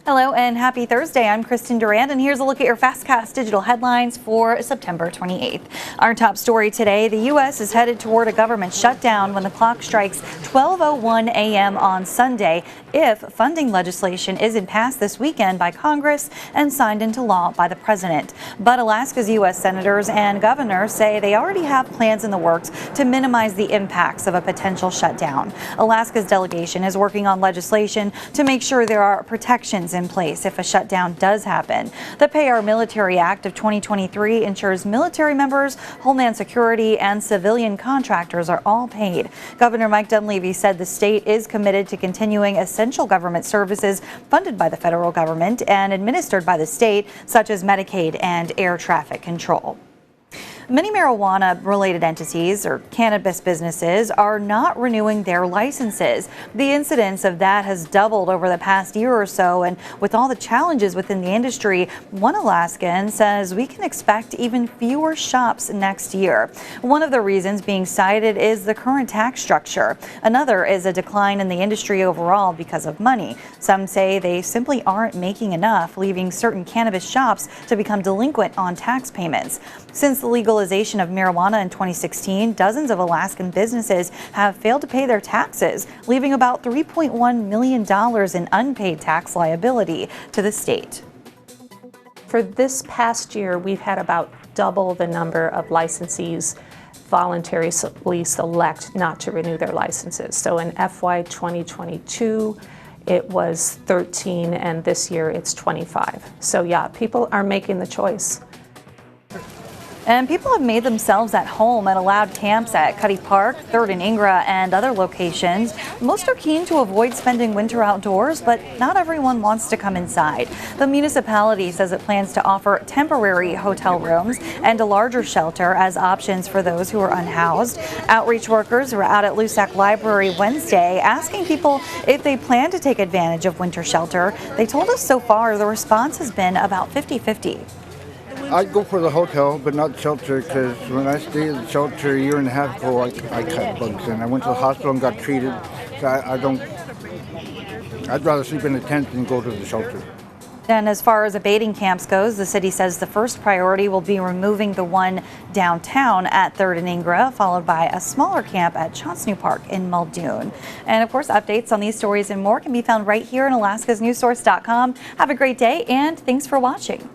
Hello and happy Thursday. I'm Kristen Durand, and here's a look at your FastCast digital headlines for September 28th. Our top story today, the U.S. is headed toward a government shutdown when the clock strikes 12:01 a.m. on Sunday if funding legislation isn't passed this weekend by Congress and signed into law by the president. But Alaska's U.S. senators and governors say they already have plans in the works to minimize the impacts of a potential shutdown. Alaska's delegation is working on legislation to make sure there are protections in place if a shutdown does happen. The Pay Our Military Act of 2023 ensures military members, Homeland Security, and civilian contractors are all paid. Governor Mike Dunleavy said the state is committed to continuing essential government services funded by the federal government and administered by the state, such as Medicaid and air traffic control. Many marijuana-related entities or cannabis businesses are not renewing their licenses. The incidence of that has doubled over the past year or so, and with all the challenges within the industry, one Alaskan says we can expect even fewer shops next year. One of the reasons being cited is the current tax structure. Another is a decline in the industry overall because of money. Some say they simply aren't making enough, leaving certain cannabis shops to become delinquent on tax payments. Since the legalization of marijuana in 2016, dozens of Alaskan businesses have failed to pay their taxes, leaving about $3.1 million in unpaid tax liability to the state. For this past year, we've had about double the number of licensees voluntarily select not to renew their licenses. So in FY 2022, it was 13, and this year it's 25. So yeah, people are making the choice. And people have made themselves at home at allowed camps at Cuddy Park, 3rd and Ingra, and other locations. Most are keen to avoid spending winter outdoors, but not everyone wants to come inside. The municipality says it plans to offer temporary hotel rooms and a larger shelter as options for those who are unhoused. Outreach workers were out at Lusac Library Wednesday asking people if they plan to take advantage of winter shelter. They told us so far the response has been about 50-50. I'd go for the hotel, but not shelter, because when I stayed at the shelter a year and a half ago, I caught bugs, and I went to the hospital and got treated. So I'd rather sleep in a tent than go to the shelter. And as far as abating camps goes, the city says the first priority will be removing the one downtown at 3rd and Ingra, followed by a smaller camp at Chauncey Park in Muldoon. And of course, updates on these stories and more can be found right here on alaskasnewssource.com. Have a great day, and thanks for watching.